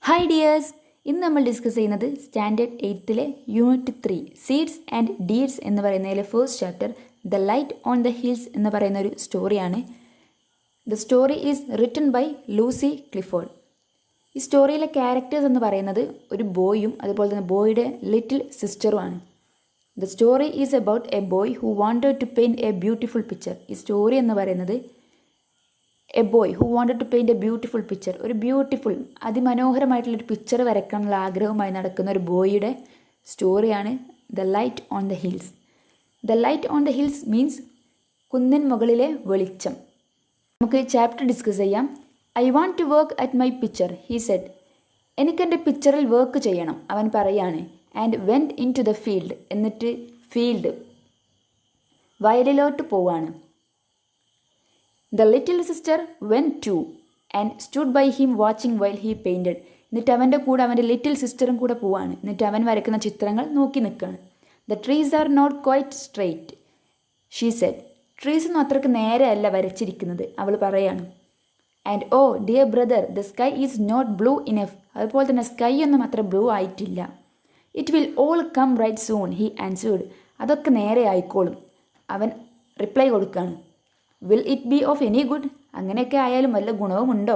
Hi dears, ഇന്ന് നമ്മൾ discuss ചെയ്യുന്നത് സ്റ്റാൻഡേർഡ് 8ലെ യൂണിറ്റ് 3 സീഡ്സ് ആൻഡ് ഡീഡ്സ് എന്ന് പറയുന്നതിലെ first chapter the light on the hills എന്ന് പറയുന്ന ഒരു സ്റ്റോറിയാണ്. The story is written by Lucy Clifford. ഈ സ്റ്റോറിയിലെ ക്യാരക്ടേഴ്സ് എന്ന് പറയുന്നത് ഒരു ബോയും അതുപോലെ തന്നെ ബോയുടെ ലിറ്റിൽ സിസ്റ്ററുമാണ്. The story is about a boy who wanted to paint a beautiful picture. ഈ സ്റ്റോറി എന്ന് പറയുന്നത് a boy who wanted to paint a beautiful picture, ഒരു ബ്യൂട്ടിഫുൾ അതിമനോഹരമായിട്ടുള്ളൊരു പിക്ചർ വരയ്ക്കാനുള്ള ആഗ്രഹവുമായി നടക്കുന്ന ഒരു ബോയിയുടെ സ്റ്റോറിയാണ് the light on the hills. The light on the hills means കുന്നിൻ മുകളിലെ വെളിച്ചം. നമുക്ക് ചാപ്റ്റർ ഡിസ്കസ് ചെയ്യാം. I want to work at my picture, he said. എനിക്കെൻ്റെ പിക്ചറിൽ വർക്ക് ചെയ്യണം, അവൻ പറയാണ്. And went in to the field, എന്നിട്ട് ഫീൽഡ് വയലിലോട്ട് പോവാണ്. The little sister went too and stood by him watching while he painted. എന്നിട്ട് അവൻ്റെ കൂടെ അവൻ്റെ ലിറ്റിൽ സിസ്റ്ററും കൂടെ പോവാണ്. എന്നിട്ട് അവൻ വരയ്ക്കുന്ന ചിത്രങ്ങൾ നോക്കി നിൽക്കുകയാണ്. The trees are not quite straight, she said. Trees ഒന്നും അത്രയ്ക്ക് നേരെ അല്ല വരച്ചിരിക്കുന്നത്, അവൾ പറയാണ്. And oh dear brother, the sky is not blue enough. അതുപോലെ തന്നെ സ്കൈ ഒന്നും അത്ര ബ്ലൂ ആയിട്ടില്ല. It will all come right soon, he answered. അതൊക്കെ നേരെ ആയിക്കോളും, അവൻ റിപ്ലൈ കൊടുക്കുകയാണ്. Will it be of any good? അങ്ങനെയൊക്കെ ആയാലും വല്ല ഗുണവുമുണ്ടോ?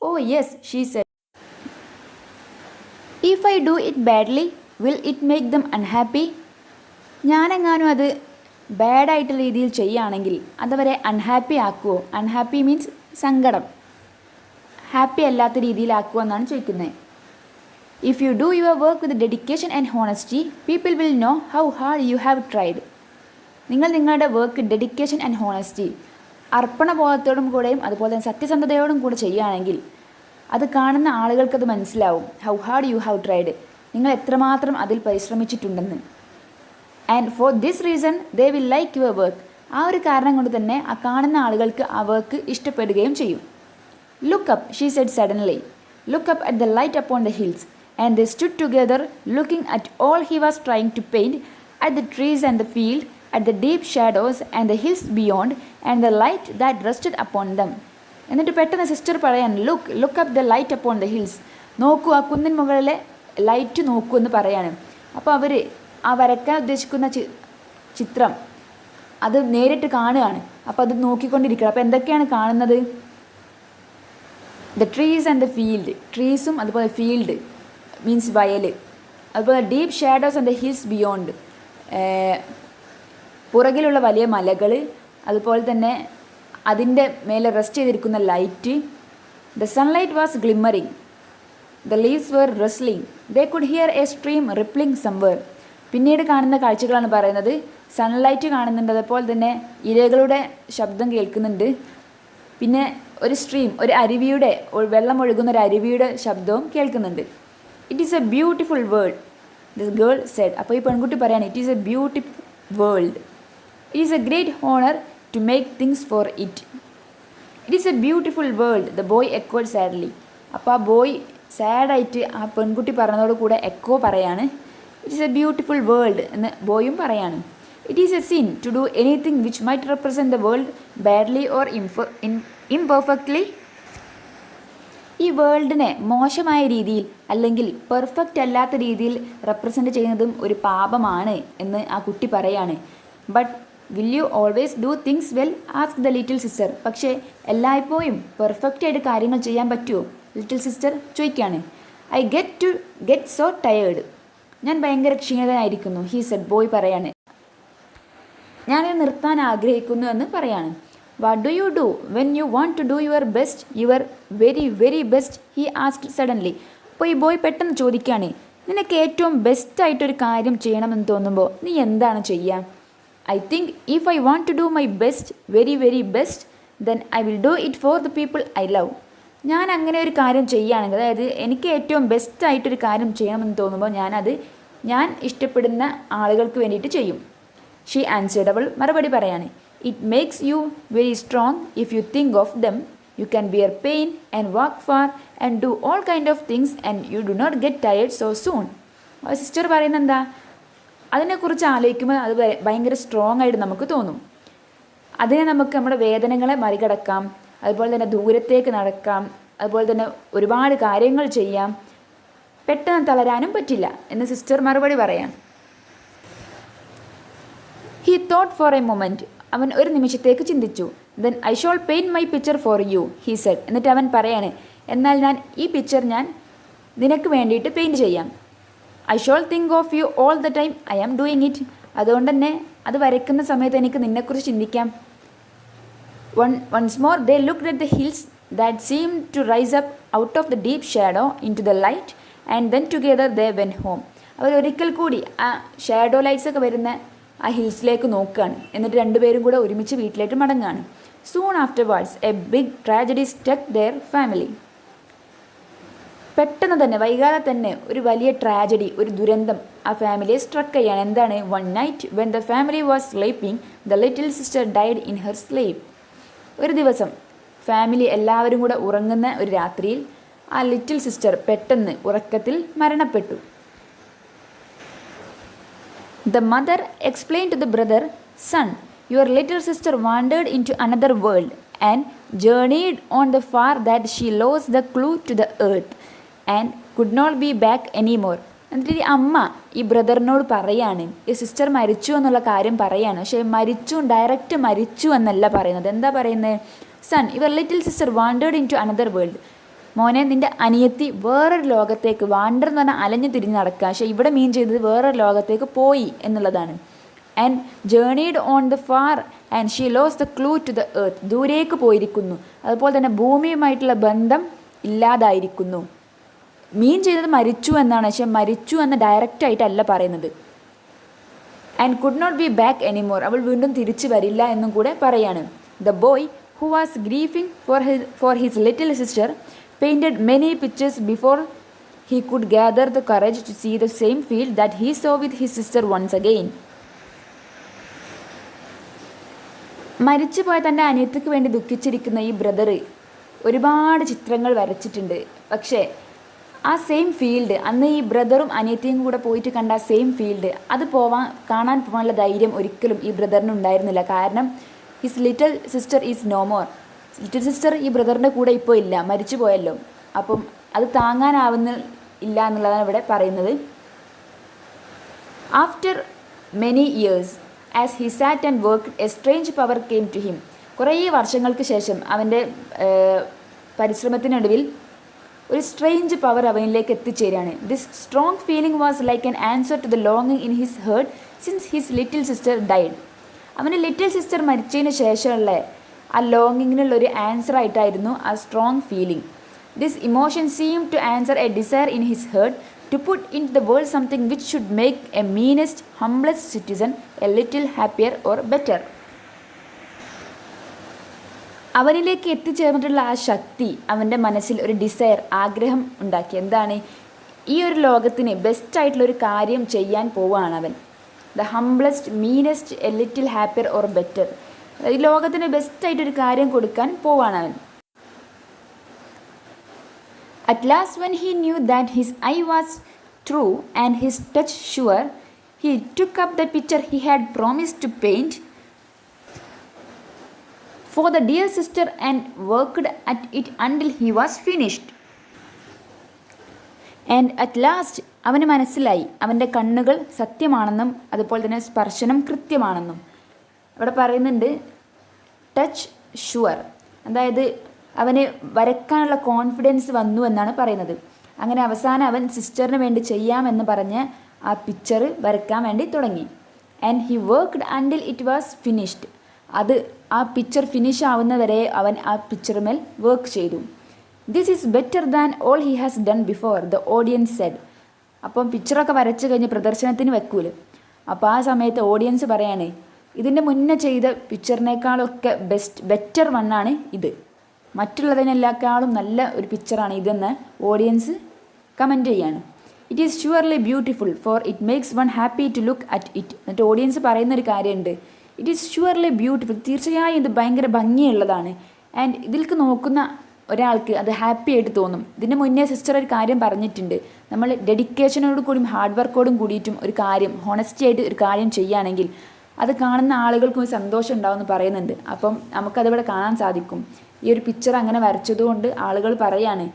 Oh yes, she said. If I do it badly will it make them unhappy? ഞാനെങ്ങാനും അത് ബാഡായിട്ടുള്ള രീതിയിൽ ചെയ്യുകയാണെങ്കിൽ അതവരെ അൺഹാപ്പി ആക്കുമോ? അൺഹാപ്പി മീൻസ് സങ്കടം, ഹാപ്പി അല്ലാത്ത രീതിയിലാക്കുമോ എന്നാണ് ചോദിക്കുന്നത്. If you do your work with dedication and honesty people will know how hard you have tried. നിങ്ങൾ നിങ്ങളുടെ വർക്ക് ഡെഡിക്കേഷൻ ആൻഡ് ഹോണസ്റ്റി അർപ്പണബോധത്തോടും കൂടെയും അതുപോലെ തന്നെ സത്യസന്ധതയോടും കൂടെ ചെയ്യുകയാണെങ്കിൽ അത് കാണുന്ന ആളുകൾക്കത് മനസ്സിലാവും. How hard you have tried, നിങ്ങൾ എത്രമാത്രം അതിൽ പരിശ്രമിച്ചിട്ടുണ്ടെന്ന്. And for this reason they will like your work. ആ ഒരു കാരണം കൊണ്ട് തന്നെ ആ കാണുന്ന ആളുകൾക്ക് ആ വർക്ക് ഇഷ്ടപ്പെടുകയും ചെയ്യും. Look up, she said suddenly. Look up at the light upon the hills. And they stood together looking at all he was trying to paint, at the trees and the field, at the deep shadows and the hills beyond and the light that rested upon them. എന്നിട്ട് പെട്ടെന്ന് sister പറയാൻ, look up the light upon the hills. നോക്കൂ, ആ കുന്നിൻ മുകളിലെ light നോക്കൂ എന്ന് പറയാണ്. അപ്പോൾ അവർ ആ വരയ്ക്കാൻ ഉദ്ദേശിക്കുന്ന ചിത്രം അത് നേരിട്ട് കാണുകയാണ്. അപ്പോൾ അത് നോക്കിക്കൊണ്ടിരിക്കുകയാണ്. അപ്പോൾ എന്തൊക്കെയാണ് കാണുന്നത്? The trees and the field, ട്രീസും അതുപോലെ ഫീൽഡ് മീൻസ് വയൽ, അതുപോലെ deep shadows and the hills beyond, പുറകിലുള്ള വലിയ മലകൾ, അതുപോലെ തന്നെ അതിൻ്റെ മേലെ റെസ്റ്റ് ചെയ്തിരിക്കുന്ന light. The sunlight was glimmering, the leaves were rustling, they could hear a stream rippling somewhere. പിന്നീട് കാണുന്ന കാഴ്ചകളാണ് പറയുന്നത്. സൺലൈറ്റ് കാണുന്നുണ്ട്, അതുപോലെ തന്നെ ഇലകളുടെ ശബ്ദം കേൾക്കുന്നുണ്ട്. പിന്നെ ഒരു സ്ട്രീം, ഒരു അരുവിയുടെ വെള്ളം ഒഴുകുന്ന ഒരു അരുവിയുടെ ശബ്ദവും കേൾക്കുന്നുണ്ട്. It is a beautiful world, this girl said. അപ്പോൾ ഈ പെൺകുട്ടി പറയാണ്, it is a beautiful world. It is a great honor to make things for it. It is a beautiful world, the boy echoed sadly. അപ്പോൾ ആ boy സാഡായിട്ട് ആ പെൺകുട്ടി പറഞ്ഞതോട് കൂടെ echo പറയാണ്. It is a beautiful world എന്ന് ബോയും പറയാണ്. It is a sin to do anything which might represent the world badly or imperfectly. ഈ വേൾഡിനെ മോശമായ രീതിയിൽ അല്ലെങ്കിൽ പെർഫെക്റ്റ് അല്ലാത്ത രീതിയിൽ റെപ്രസെൻറ്റ് ചെയ്യുന്നതും ഒരു പാപമാണ് എന്ന് ആ കുട്ടി പറയാണ്. But will you always do things well? Ask the little sister. പക്ഷേ എല്ലായ്പ്പോഴും പെർഫെക്റ്റ് ആയിട്ട് കാര്യങ്ങൾ ചെയ്യാൻ പറ്റുമോ? ലിറ്റിൽ സിസ്റ്റർ ചോദിക്കുകയാണ്. ഐ ഗെറ്റ് സോ ടയേർഡ്, ഞാൻ ഭയങ്കര ക്ഷീണിതനായിരിക്കുന്നു. ഹീ സെഡ്, ബോയ് പറയാണ്. ഞാനിത് നിർത്താൻ ആഗ്രഹിക്കുന്നു എന്ന് പറയാണ്. What do you do when you want to do your best, your very very best? He asked suddenly. അപ്പോൾ ഈ ബോയ് പെട്ടെന്ന് ചോദിക്കുകയാണ്, നിനക്ക് ഏറ്റവും ബെസ്റ്റായിട്ടൊരു കാര്യം ചെയ്യണമെന്ന് തോന്നുമ്പോൾ നീ എന്താണ് ചെയ്യുക? I think if I want to do my best, very very best, then I will do it for the people I love. ഞാൻ അങ്ങനെ ഒരു കാര്യം ചെയ്യുകയാണെങ്കിൽ, അതായത് എനിക്ക് ഏറ്റവും ബെസ്റ്റായിട്ടൊരു കാര്യം ചെയ്യണമെന്ന് തോന്നുമ്പോൾ ഞാൻ ഇഷ്ടപ്പെടുന്ന ആളുകൾക്ക് വേണ്ടിയിട്ട് ചെയ്യും. She answered. അവൾ മറുപടി പറയാണ്. It makes you very strong if you think of them. You can bear pain and walk far and do all kind of things and you do not get tired so soon. Sister പറയുന്നത് എന്താ? അതിനെക്കുറിച്ച് ആലോചിക്കുമ്പോൾ അത് ഭയങ്കര strong ആയിട്ട് നമുക്ക് തോന്നും. അതിനെ നമുക്ക് നമ്മുടെ വേദനകളെ മറികടക്കാം, അതുപോലെ തന്നെ ദൂരത്തേക്ക് നടക്കാം, അതുപോലെ തന്നെ ഒരുപാട് കാര്യങ്ങൾ ചെയ്യാം, പെട്ടെന്ന് തളരാനും പറ്റില്ല എന്ന് സിസ്റ്റർ മറുപടി പറയാം. He thought four A moment, അവൻ ഒരു നിമിഷത്തേക്ക് ചിന്തിച്ചു. Then I shawl paint my picture for you he said, എന്നിട്ട് അവൻ പറയാണ്, എന്നാൽ ഞാൻ ഈ പിക്ചർ ഞാൻ നിനക്ക് വേണ്ടിയിട്ട് പെയിൻറ്റ് ചെയ്യാം. I shall think of you all the time I am doing it, അതുകൊണ്ട് തന്നെ അത് വരയ്ക്കുന്ന സമയത്ത് എനിക്ക് നിന്നെക്കുറിച്ച് ചിന്തിക്കാം. Once more they looked at the hills that seemed to rise up out of the deep shadow into the light, and then together they went home. അവർ ഒരിക്കൽ കൂടി ആ ഷാഡോ ലൈറ്റ്സ് ഒക്കെ വരുന്ന ആ ഹിൽസിലേക്ക് നോക്കുകയാണ്. എന്നിട്ട് രണ്ടുപേരും കൂടെ ഒരുമിച്ച് വീട്ടിലേക്ക് മടങ്ങുകയാണ്. Soon afterwards a big tragedy struck their family. പെട്ടെന്ന് തന്നെ വൈകാതെ തന്നെ ഒരു വലിയ ട്രാജഡി, ഒരു ദുരന്തം ആ ഫാമിലിയെ സ്ട്രക്ക് ചെയ്യാണ്. എന്താണ്? One night when the family was sleeping the little sister died in her sleep. ഒരു ദിവസം ഫാമിലി എല്ലാവരും കൂടെ ഉറങ്ങുന്ന ഒരു രാത്രിയിൽ ആ ലിറ്റിൽ സിസ്റ്റർ പെട്ടെന്ന് ഉറക്കത്തിൽ മരണപ്പെട്ടു. The mother explained to the brother, "Son, your little sister wandered into another world and journeyed on the far that she lost the clue to the earth and could not be back anymore." എന്നിട്ട് ഈ അമ്മ ഈ ബ്രദറിനോട് പറയാണ്, ഈ sister മരിച്ചു എന്നുള്ള കാര്യം പറയാണ്. പക്ഷേ ഡയറക്റ്റ് മരിച്ചു എന്നല്ല പറയുന്നത്. എന്താ പറയുന്നത്? Son, your little sister wandered into another world. മോനെ, നിൻ്റെ അനിയത്തി വേറൊരു ലോകത്തേക്ക്, വാണ്ടർ എന്ന് പറഞ്ഞാൽ അലഞ്ഞു തിരിഞ്ഞ് നടക്കുക, പക്ഷേ ഇവിടെ മീൻ ചെയ്തത് വേറൊരു ലോകത്തേക്ക് പോയി എന്നുള്ളതാണ്. And journeyed on the far and she lose the clue to the earth. ദൂരേക്ക് പോയിരിക്കുന്നു, അതുപോലെ തന്നെ ഭൂമിയുമായിട്ടുള്ള ബന്ധം ഇല്ലാതായിരിക്കുന്നു. മീൻ ചെയ്തത് മരിച്ചു എന്നാണ്, പക്ഷെ മരിച്ചു എന്ന് ഡയറക്റ്റായിട്ടല്ല പറയുന്നത്. And could not be back anymore, അവൾ വീണ്ടും തിരിച്ചു വരില്ല എന്നും കൂടെ പറയാണ്. The boy who was grieving for his little sister painted many pictures before he could gather the courage to see the same field that he saw with his sister once again. മരിച്ചുപോയ തൻ്റെ അനിയത്തിക്ക് വേണ്ടി ദുഃഖിച്ചിരിക്കുന്ന ഈ brother ഒരുപാട് ചിത്രങ്ങൾ വരച്ചിട്ടുണ്ട്. പക്ഷേ ആ സെയിം ഫീൽഡ്, അന്ന് ഈ ബ്രദറും അനിയത്തിയും കൂടെ പോയിട്ട് കണ്ട ആ സെയിം ഫീൽഡ്, അത് കാണാൻ പോകാനുള്ള ധൈര്യം ഒരിക്കലും ഈ ബ്രദറിന് ഉണ്ടായിരുന്നില്ല. കാരണം his little sister is no more. Little sister ഈ ബ്രദറിൻ്റെ കൂടെ ഇപ്പോൾ ഇല്ല, മരിച്ചു പോയല്ലോ. അപ്പം അത് താങ്ങാനാവുന്നില്ല എന്നുള്ളതാണ് ഇവിടെ പറയുന്നത്. After many years as he sat and work a strange power came to him. കുറേ വർഷങ്ങൾക്ക് ശേഷം അവൻ്റെ പരിശ്രമത്തിനൊടുവിൽ ഒരു സ്ട്രേഞ്ച് പവർ അവനിലേക്ക് എത്തിച്ചേരാണ്. This strong feeling was like an answer to the ലോങ്ങിങ് in his heart since his little sister died. അവൻ്റെ ലിറ്റിൽ സിസ്റ്റർ മരിച്ചതിന് ശേഷമുള്ള ആ ലോങ്ങിങ്ങിനുള്ളൊരു ആൻസർ ആയിട്ടായിരുന്നു ആ strong feeling. This emotion seem to answer a desire in his heart to put in the world something which should make a meanest humblest citizen a little happier or better. അവനിലേക്ക് എത്തിച്ചേർന്നിട്ടുള്ള ആ ശക്തി അവൻ്റെ മനസ്സിൽ ഒരു desire, ആഗ്രഹം ഉണ്ടാക്കി. എന്താണ്? ഈ ഒരു ലോകത്തിന് ബെസ്റ്റായിട്ടുള്ളൊരു കാര്യം ചെയ്യാൻ പോവുകയാണ് അവൻ. The humblest, meanest, a little happier or better. ഈ ലോകത്തിന് ബെസ്റ്റായിട്ടൊരു കാര്യം കൊടുക്കാൻ പോവാണ് അവൻ. At last when he knew that his eye was true and his touch sure, he took up the picture he had promised to paint for the dear sister and worked at it until he was finished. And at last അവന് മനസ്സിലായി, അവൻ്റെ കണ്ണുകൾ സത്യമാണെന്നും അതുപോലെ തന്നെ സ്പർശനം കൃത്യമാണെന്നും. ഇവിടെ പറയുന്നുണ്ട് touch sure, അതായത് അവന് വരയ്ക്കാനുള്ള കോൺഫിഡൻസ് വന്നു എന്നാണ് പറയുന്നത്. അങ്ങനെ അവസാനം അവൻ സിസ്റ്ററിന് വേണ്ടി ചെയ്യാമെന്ന് പറഞ്ഞ് ആ പിക്ചർ വരയ്ക്കാൻ വേണ്ടി തുടങ്ങി. And he worked until it was finished. അത് ആ പിക്ചർ ഫിനിഷ് ആവുന്നവരെ അവൻ ആ പിക്ചറുമേൽ വർക്ക് ചെയ്തു. This is better than all he has done before, the audience said. അപ്പം പിക്ചറൊക്കെ വരച്ച് കഴിഞ്ഞ് പ്രദർശനത്തിന് വെക്കൂല്. അപ്പോൾ ആ സമയത്ത് ഓഡിയൻസ് പറയാണ്, ഇതിൻ്റെ മുന്നേ ചെയ്ത പിക്ചറിനേക്കാളൊക്കെ ബെറ്റർ വണ്ണാണ് ഇത്, മറ്റുള്ളതിനേക്കാളും നല്ല ഒരു പിക്ചറാണ് ഇതെന്ന് ഓഡിയൻസ് കമൻറ്റ് ചെയ്യാണ്. It is surely beautiful for it makes one happy to look at it. എന്നിട്ട് ഓഡിയൻസ് പറയുന്നൊരു കാര്യമുണ്ട്, ഇറ്റ് ഈസ് ഷുവർലി ബ്യൂട്ടിഫുൾ, തീർച്ചയായും ഇത് ഭയങ്കര ഭംഗിയുള്ളതാണ്. ആൻഡ് ഇതിലേക്ക് നോക്കുന്ന ഒരാൾക്ക് അത് ഹാപ്പി ആയിട്ട് തോന്നും. ഇതിന് മുന്നേ സിസ്റ്റർ ഒരു കാര്യം പറഞ്ഞിട്ടുണ്ട്, നമ്മൾ ഡെഡിക്കേഷനോട് കൂടിയും ഹാർഡ് വർക്കോടും കൂടിയിട്ടും ഒരു കാര്യം, ഹോണസ്റ്റി ആയിട്ട് ഒരു കാര്യം ചെയ്യുകയാണെങ്കിൽ അത് കാണുന്ന ആളുകൾക്കും സന്തോഷം ഉണ്ടാവുമെന്ന് പറയുന്നുണ്ട്. അപ്പം നമുക്കതിവിടെ കാണാൻ സാധിക്കും. ഈ ഒരു പിക്ചർ അങ്ങനെ വരച്ചതുകൊണ്ട് ആളുകൾ പറയാണ്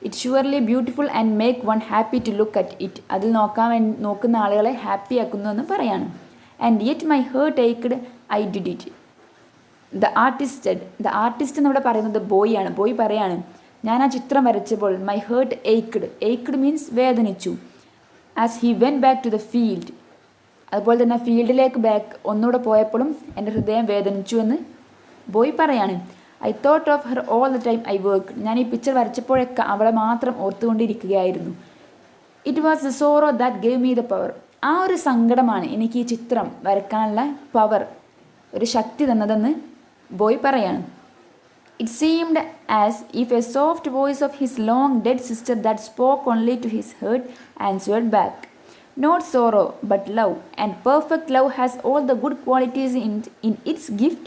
it surely beautiful and make one happy to look at it. അതിൽ നോക്കുന്ന ആളുകളെ ഹാപ്പി ആക്കുന്നു എന്ന് പറയാണ്. And yet my heart ached I did it. The artist എന്നിവിടെ പറയുന്നത് ബോയ് ആണ്. ബോയ് പറയാണ് ഞാൻ ആ ചിത്രം വരച്ചപ്പോൾ മൈ ഹേർട്ട് ഏക്ക്ഡ് മീൻസ് വേദനിച്ചു. As he went back to the field, അതുപോലെ തന്നെ ഫീൽഡിലേക്ക് ഒന്നുകൂടെ പോയപ്പോഴും എൻ്റെ ഹൃദയം വേദനിച്ചു എന്ന് ബോയ് പറയാണ്. I thought of her all the time I work. ഞാൻ ഈ പിക്ചർ വരച്ചപ്പോഴൊക്കെ അവളെ മാത്രം ഓർത്തുകൊണ്ടിരിക്കുകയായിരുന്നു. It was the sorrow that gave me the power. ആ ഒരു സങ്കടമാണ് എനിക്ക് ഈ ചിത്രം വരക്കാനുള്ള പവർ, ഒരു ശക്തി തന്നതെന്ന് ബോയ് പറയാണ്. It seemed as if a soft voice of his long dead sister that spoke only to his heart answered back. Not sorrow, but love, and perfect love has all the good qualities in its gift,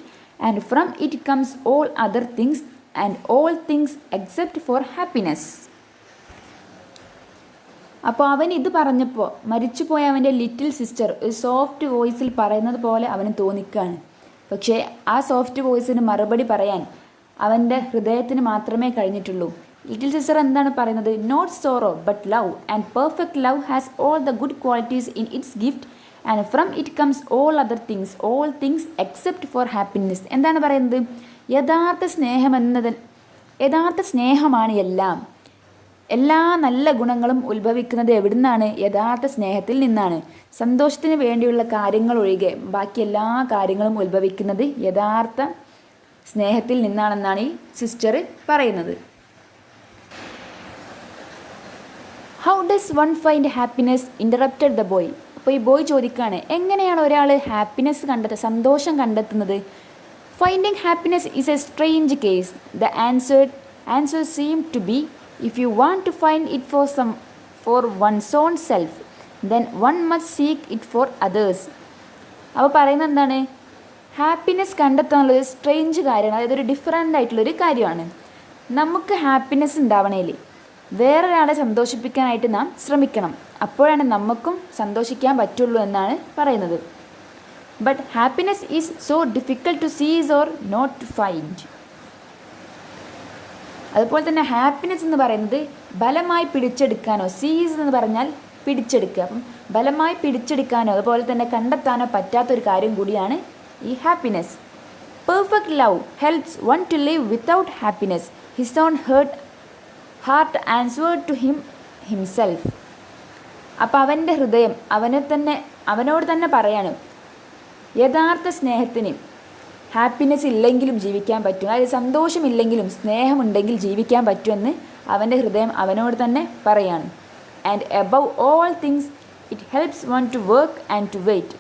and from it comes all other things, and all things except for happiness. അപ്പോൾ അവൻ ഇത് പറഞ്ഞപ്പോൾ മരിച്ചുപോയ അവൻ്റെ little sister ഒരു soft വോയിസിൽ പറയുന്നത് പോലെ അവന് തോന്നിക്കുകയാണ്. പക്ഷേ ആ സോഫ്റ്റ് വോയിസിന് മറുപടി പറയാൻ അവൻ്റെ ഹൃദയത്തിന് മാത്രമേ കഴിഞ്ഞിട്ടുള്ളൂ. ലിറ്റിൽ സിസ്റ്റർ എന്താണ് പറയുന്നത്? Not sorrow but love, and perfect love has all the good qualities in its gift, and from it comes all other things, all things except for happiness. എന്താണ് പറയുന്നത്? യഥാർത്ഥ സ്നേഹമാണ് എല്ലാം. എല്ലാ നല്ല ഗുണങ്ങളും ഉത്ഭവിക്കുന്നത് എവിടുന്നാണ്? യഥാർത്ഥ സ്നേഹത്തിൽ നിന്നാണ്. സന്തോഷത്തിന് വേണ്ടിയുള്ള കാര്യങ്ങൾ ഒഴികെ ബാക്കി എല്ലാ കാര്യങ്ങളും ഉത്ഭവിക്കുന്നത് യഥാർത്ഥ സ്നേഹത്തിൽ നിന്നാണെന്നാണ് ഈ സിസ്റ്റർ പറയുന്നത്. How does one find happiness? Interrupted the boy. അപ്പോൾ ഈ ബോയ് ചോദിക്കുകയാണ് എങ്ങനെയാണ് ഒരാൾ ഹാപ്പിനെസ് സന്തോഷം കണ്ടെത്തുന്നത്? Finding happiness is a strange case. The answer seem to be if you want to find it for one's own self, then one must seek it for others. അപ്പോൾ പറയുന്നത് എന്താണ്? ഹാപ്പിനെസ് കണ്ടെത്താനുള്ളൊരു സ്ട്രേഞ്ച് കാര്യമാണ്, അതായത് ഒരു different ആയിട്ടുള്ളൊരു കാര്യമാണ്. നമുക്ക് happiness ഉണ്ടാവണേൽ വേറൊരാളെ സന്തോഷിപ്പിക്കാനായിട്ട് നാം ശ്രമിക്കണം, അപ്പോഴാണ് നമുക്കും സന്തോഷിക്കാൻ പറ്റുള്ളൂ എന്നാണ് പറയുന്നത്. But happiness is so difficult to seize or not to find. അതുപോലെ തന്നെ ഹാപ്പിനെസ് എന്ന് പറയുന്നത് ബലമായി പിടിച്ചെടുക്കാനോ, സീസ് എന്ന് പറഞ്ഞാൽ പിടിച്ചെടുക്കുക, അപ്പം ബലമായി പിടിച്ചെടുക്കാനോ അതുപോലെ തന്നെ കണ്ടെത്താനോ പറ്റാത്തൊരു കാര്യം കൂടിയാണ് ഈ happiness. Perfect love helps one to live without happiness. His own heart answered to himself. അപ്പോൾ അവൻ്റെ ഹൃദയം അവനോട് തന്നെ പറയാണ് യഥാർത്ഥ സ്നേഹത്തിന് ഹാപ്പിനെസ് ഇല്ലെങ്കിലും ജീവിക്കാൻ പറ്റും, അതായത് സന്തോഷമില്ലെങ്കിലും സ്നേഹമുണ്ടെങ്കിൽ ജീവിക്കാൻ പറ്റുമെന്ന് അവൻ്റെ ഹൃദയം അവനോട് തന്നെ പറയാണ്. And above all things it helps one to work and to wait.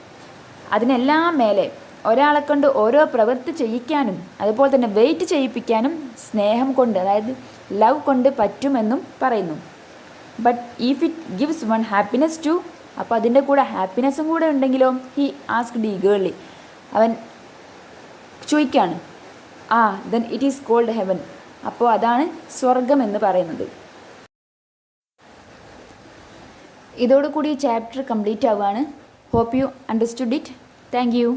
അതിനെല്ലാം മേലെ ഒരാളെ കൊണ്ട് ഓരോ പ്രവൃത്തി ചെയ്യിക്കാനും അതുപോലെ തന്നെ വെയിറ്റ് ചെയ്യിപ്പിക്കാനും സ്നേഹം കൊണ്ട്, അതായത് ലവ് കൊണ്ട് പറ്റുമെന്നും പറയുന്നു. But if it gives one happiness too, അപ്പോൾ അതിൻ്റെ കൂടെ ഹാപ്പിനെസ്സും കൂടെ ഉണ്ടെങ്കിലോ? He asked eagerly. അവൻ ചോദിക്കാണ് then it is called heaven. അപ്പോൾ അതാണ് സ്വർഗം എന്ന് പറയുന്നത്. ഇതോടുകൂടി ഈ ചാപ്റ്റർ കംപ്ലീറ്റ് ആവുകയാണ്. Hope you understood it. Thank U.